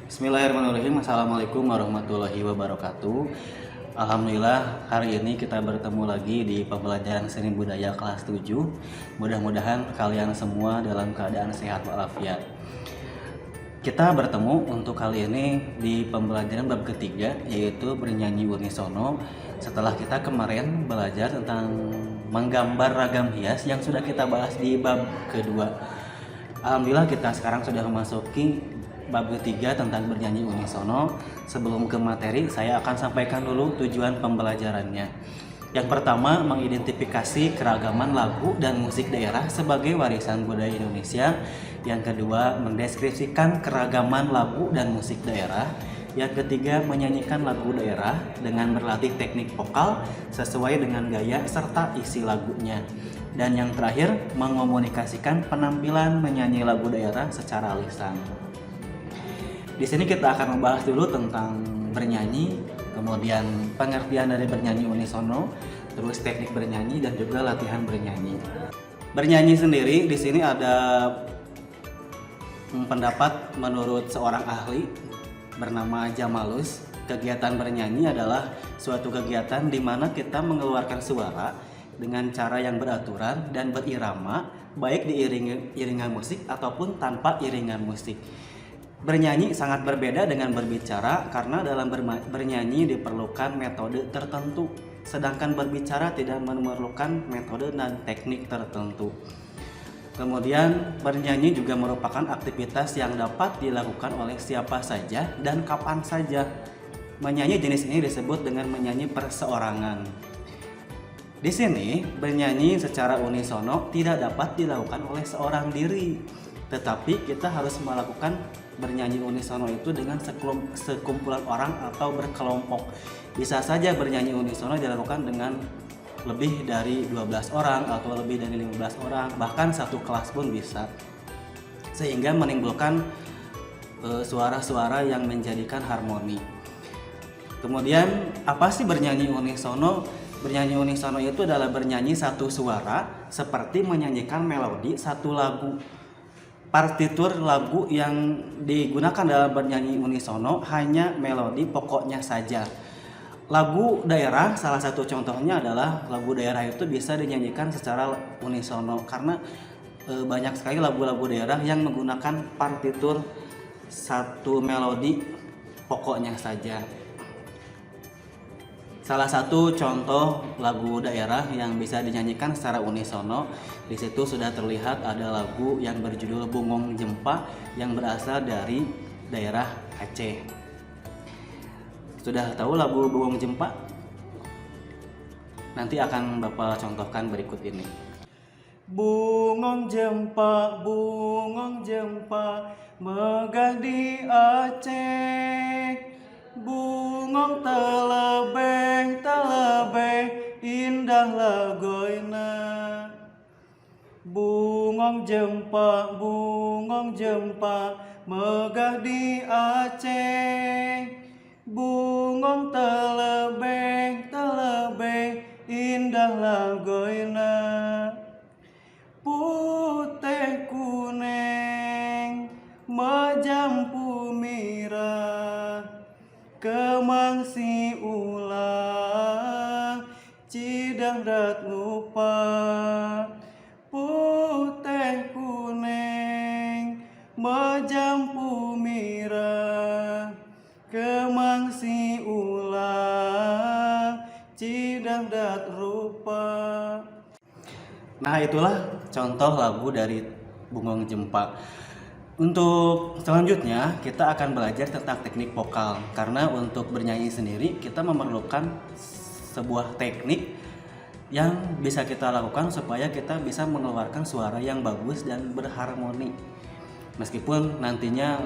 Bismillahirrahmanirrahim. Assalamualaikum warahmatullahi wabarakatuh. Alhamdulillah hari ini kita bertemu lagi di pembelajaran seni budaya kelas 7. Mudah-mudahan kalian semua dalam keadaan sehat walafiat. Kita bertemu untuk kali ini di pembelajaran bab ketiga, yaitu bernyanyi unisono. Setelah kita kemarin belajar tentang menggambar ragam hias yang sudah kita bahas di bab kedua. Alhamdulillah kita sekarang sudah memasuki bab ketiga tentang bernyanyi unisono. Sebelum ke materi, saya akan sampaikan dulu tujuan pembelajarannya. Yang pertama, mengidentifikasi keragaman lagu dan musik daerah sebagai warisan budaya Indonesia. Yang kedua, mendeskripsikan keragaman lagu dan musik daerah. Yang ketiga, menyanyikan lagu daerah dengan berlatih teknik vokal sesuai dengan gaya serta isi lagunya. Dan yang terakhir, mengomunikasikan penampilan menyanyi lagu daerah secara lisan. Di sini kita akan membahas dulu tentang bernyanyi, kemudian pengertian dari bernyanyi unisono, terus teknik bernyanyi dan juga latihan bernyanyi. Bernyanyi sendiri di sini ada pendapat menurut seorang ahli bernama Jamalus. Kegiatan bernyanyi adalah suatu kegiatan di mana kita mengeluarkan suara dengan cara yang beraturan dan berirama, baik diiringi iringan musik ataupun tanpa iringan musik. Bernyanyi sangat berbeda dengan berbicara karena dalam bernyanyi diperlukan metode tertentu, sedangkan berbicara tidak memerlukan metode dan teknik tertentu. Kemudian bernyanyi juga merupakan aktivitas yang dapat dilakukan oleh siapa saja dan kapan saja. Menyanyi jenis ini disebut dengan menyanyi perseorangan. Di sini bernyanyi secara unisono tidak dapat dilakukan oleh seorang diri, tetapi kita harus melakukan bernyanyi unisono itu dengan sekumpulan orang atau berkelompok. Bisa saja bernyanyi unisono dilakukan dengan lebih dari 12 orang atau lebih dari 15 orang, bahkan satu kelas pun bisa. Sehingga menimbulkan suara-suara yang menjadikan harmoni. Kemudian apa sih bernyanyi unisono? Bernyanyi unisono itu adalah bernyanyi satu suara seperti menyanyikan melodi satu lagu. Partitur lagu yang digunakan dalam bernyanyi unisono hanya melodi pokoknya saja. Lagu daerah, salah satu contohnya adalah lagu daerah itu bisa dinyanyikan secara unisono karena banyak sekali lagu-lagu daerah yang menggunakan partitur satu melodi pokoknya saja. Salah satu contoh lagu daerah yang bisa dinyanyikan secara unisono, di situ sudah terlihat ada lagu yang berjudul Bungong Jempa yang berasal dari daerah Aceh. Sudah tahu lagu Bungong Jempa? Nanti akan Bapak contohkan berikut ini. Bungong jempa, megah di Aceh. Bungong telebeh, indah lagoina. Bungong jempa, megah di Aceh. Bungong telebeh, indah lagoina. Putih kuneng, majampu mirah, kemang si ulah, cidahrat lupa. Putih kuneng, majampu mirah, kemang si ulah, cidahrat rupa. Nah, itulah contoh lagu dari Bungong Jempa. Untuk selanjutnya kita akan belajar tentang teknik vokal, karena untuk bernyanyi sendiri kita memerlukan sebuah teknik yang bisa kita lakukan supaya kita bisa mengeluarkan suara yang bagus dan berharmoni. Meskipun nantinya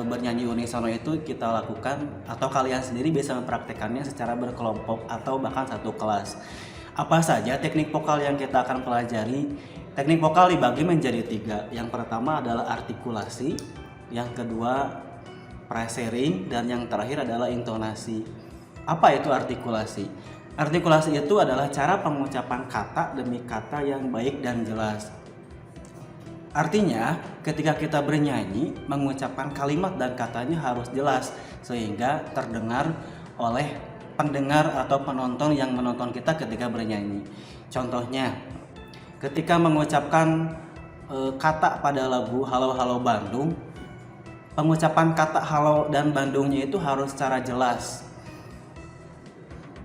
bernyanyi unisono itu kita lakukan atau kalian sendiri bisa mempraktekannya secara berkelompok atau bahkan satu kelas. Apa saja teknik vokal yang kita akan pelajari? Teknik vokal dibagi menjadi 3. Yang pertama adalah artikulasi, yang kedua presering, dan yang terakhir adalah intonasi. Apa itu artikulasi? Artikulasi itu adalah cara pengucapan kata demi kata yang baik dan jelas. Artinya, ketika kita bernyanyi, mengucapkan kalimat dan katanya harus jelas sehingga terdengar oleh pendengar atau penonton yang menonton kita ketika bernyanyi. Contohnya, ketika mengucapkan kata pada lagu Halo Halo Bandung, pengucapan kata halo dan Bandungnya itu harus secara jelas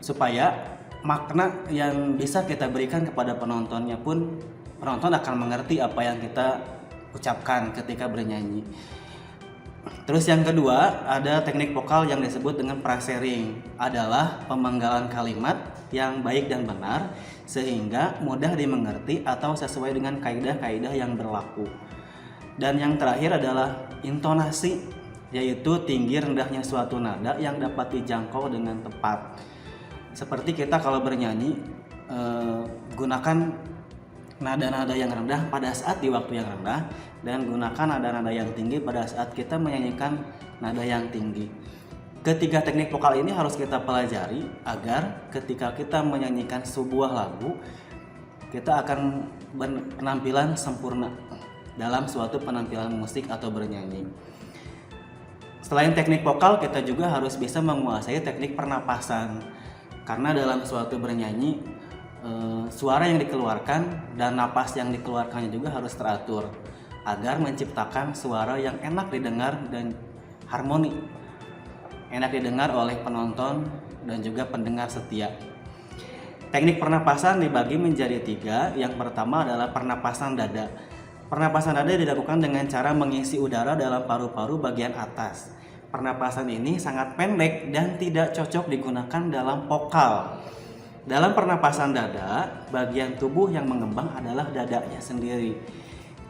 supaya makna yang bisa kita berikan kepada penontonnya pun penonton akan mengerti apa yang kita ucapkan ketika bernyanyi. Terus yang kedua, ada teknik vokal yang disebut dengan frasering, adalah pemenggalan kalimat yang baik dan benar sehingga mudah dimengerti atau sesuai dengan kaidah-kaidah yang berlaku. Dan yang terakhir adalah intonasi, yaitu tinggi rendahnya suatu nada yang dapat dijangkau dengan tepat. Seperti kita kalau bernyanyi, gunakan nada-nada yang rendah pada saat di waktu yang rendah, dan gunakan nada-nada yang tinggi pada saat kita menyanyikan nada yang tinggi. Ketiga teknik vokal ini harus kita pelajari agar ketika kita menyanyikan sebuah lagu, kita akan berpenampilan sempurna dalam suatu penampilan musik atau bernyanyi. Selain teknik vokal, kita juga harus bisa menguasai teknik pernapasan, karena dalam suatu bernyanyi, suara yang dikeluarkan dan napas yang dikeluarkannya juga harus teratur agar menciptakan suara yang enak didengar dan harmoni, enak didengar oleh penonton dan juga pendengar setia. Teknik pernapasan dibagi menjadi 3. Yang pertama adalah pernapasan dada. Pernapasan dada dilakukan dengan cara mengisi udara dalam paru-paru bagian atas. Pernapasan ini sangat pendek dan tidak cocok digunakan dalam vokal. Dalam pernapasan dada, bagian tubuh yang mengembang adalah dadanya sendiri.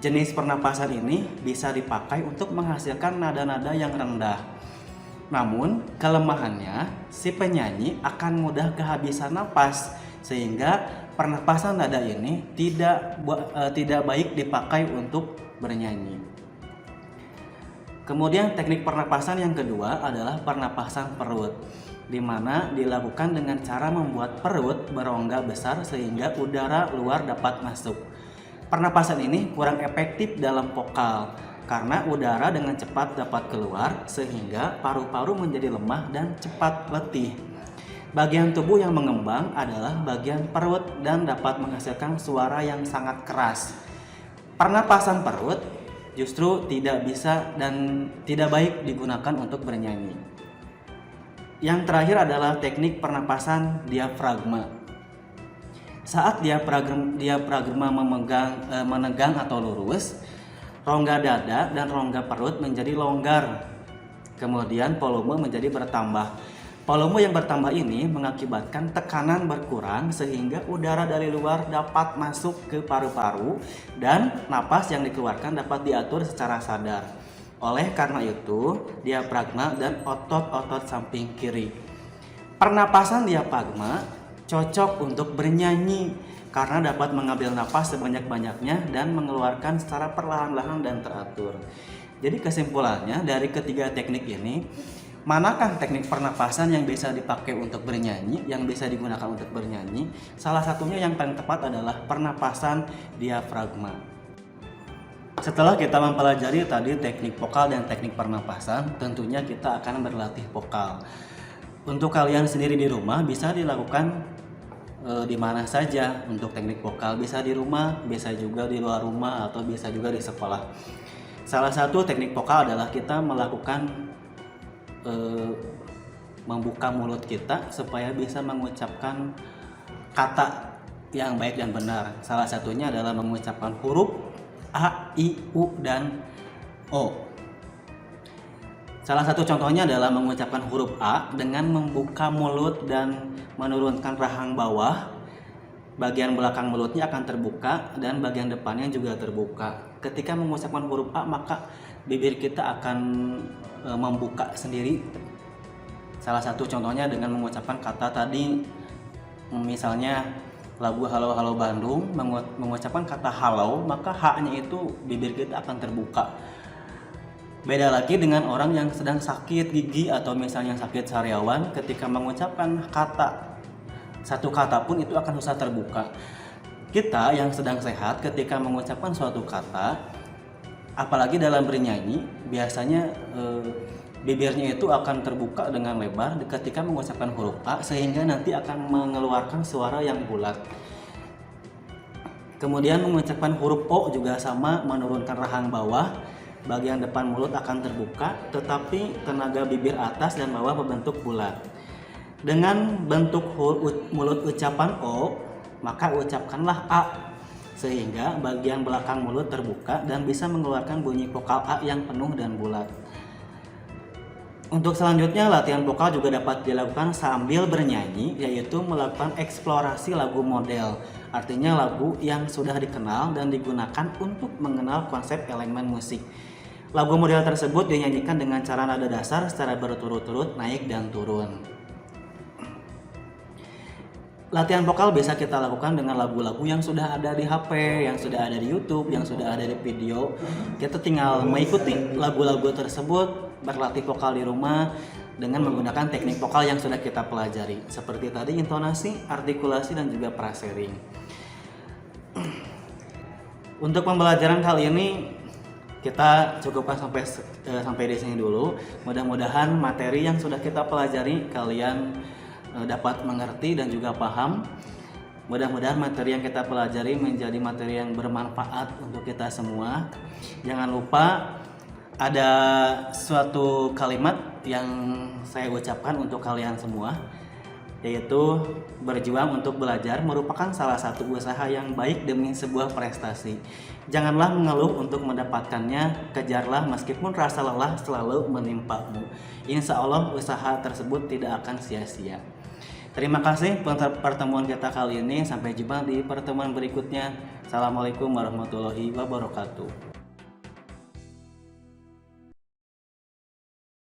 Jenis pernapasan ini bisa dipakai untuk menghasilkan nada-nada yang rendah. Namun, kelemahannya, si penyanyi akan mudah kehabisan napas, sehingga pernapasan dada ini tidak baik dipakai untuk bernyanyi. Kemudian teknik pernapasan yang kedua adalah pernapasan perut, di mana dilakukan dengan cara membuat perut berongga besar sehingga udara luar dapat masuk. Pernapasan ini kurang efektif dalam vokal karena udara dengan cepat dapat keluar sehingga paru-paru menjadi lemah dan cepat letih. Bagian tubuh yang mengembang adalah bagian perut dan dapat menghasilkan suara yang sangat keras. Pernapasan perut justru tidak bisa dan tidak baik digunakan untuk bernyanyi. Yang terakhir adalah teknik pernapasan diafragma. Saat diafragma menegang atau lurus, rongga dada dan rongga perut menjadi longgar. Kemudian volume menjadi bertambah. Volume yang bertambah ini mengakibatkan tekanan berkurang sehingga udara dari luar dapat masuk ke paru-paru dan napas yang dikeluarkan dapat diatur secara sadar. Oleh karena itu, diafragma dan otot-otot samping kiri. Pernapasan diafragma cocok untuk bernyanyi karena dapat mengambil napas sebanyak-banyaknya dan mengeluarkan secara perlahan-lahan dan teratur. Jadi kesimpulannya dari ketiga teknik ini, manakah teknik pernapasan yang bisa dipakai untuk bernyanyi, yang bisa digunakan untuk bernyanyi? Salah satunya yang paling tepat adalah pernapasan diafragma. Setelah kita mempelajari tadi teknik vokal dan teknik pernapasan, tentunya kita akan berlatih vokal. Untuk kalian sendiri di rumah bisa dilakukan di mana saja untuk teknik vokal, bisa di rumah, bisa juga di luar rumah, atau bisa juga di sekolah. Salah satu teknik vokal adalah kita melakukan membuka mulut kita supaya bisa mengucapkan kata yang baik dan benar. Salah satunya adalah mengucapkan huruf A, I, U, dan O. Salah satu contohnya adalah mengucapkan huruf A dengan membuka mulut dan menurunkan rahang bawah. Bagian belakang mulutnya akan terbuka dan bagian depannya juga terbuka. Ketika mengucapkan huruf A, maka bibir kita akan membuka sendiri. Salah satu contohnya dengan mengucapkan kata tadi, misalnya lagu Halo Halo Bandung, mengucapkan kata halo, maka H-nya itu bibir kita akan terbuka. Beda lagi dengan orang yang sedang sakit gigi atau misalnya sakit sariawan, ketika mengucapkan satu kata pun itu akan susah terbuka. Kita yang sedang sehat ketika mengucapkan suatu kata, Apalagi dalam bernyanyi, biasanya bibirnya itu akan terbuka dengan lebar ketika mengucapkan huruf A, sehingga nanti akan mengeluarkan suara yang bulat. Kemudian mengucapkan huruf O juga sama, menurunkan rahang bawah, bagian depan mulut akan terbuka, tetapi tenaga bibir atas dan bawah berbentuk bulat. Dengan bentuk mulut ucapan O, maka ucapkanlah A, sehingga bagian belakang mulut terbuka dan bisa mengeluarkan bunyi vokal A yang penuh dan bulat. Untuk selanjutnya, latihan vokal juga dapat dilakukan sambil bernyanyi, yaitu melakukan eksplorasi lagu model. Artinya lagu yang sudah dikenal dan digunakan untuk mengenal konsep elemen musik. Lagu model tersebut dinyanyikan dengan cara nada dasar secara berturut-turut naik dan turun. Latihan vokal bisa kita lakukan dengan lagu-lagu yang sudah ada di HP, yang sudah ada di YouTube, yang sudah ada di video. Kita tinggal mengikuti lagu-lagu tersebut, berlatih vokal di rumah dengan menggunakan teknik vokal yang sudah kita pelajari. Seperti tadi intonasi, artikulasi, dan juga frasering. Untuk pembelajaran kali ini kita cukupkan sampai di sini dulu. Mudah-mudahan materi yang sudah kita pelajari kalian dapat mengerti dan juga paham. Mudah-mudahan materi yang kita pelajari menjadi materi yang bermanfaat untuk kita semua. Jangan lupa ada suatu kalimat yang saya ucapkan untuk kalian semua, yaitu berjuang untuk belajar merupakan salah satu usaha yang baik demi sebuah prestasi. Janganlah mengeluh untuk mendapatkannya, kejarlah meskipun rasa lelah selalu menimpamu. Insya Allah usaha tersebut tidak akan sia-sia. Terima kasih pertemuan kita kali ini. Sampai jumpa di pertemuan berikutnya. Assalamualaikum warahmatullahi wabarakatuh.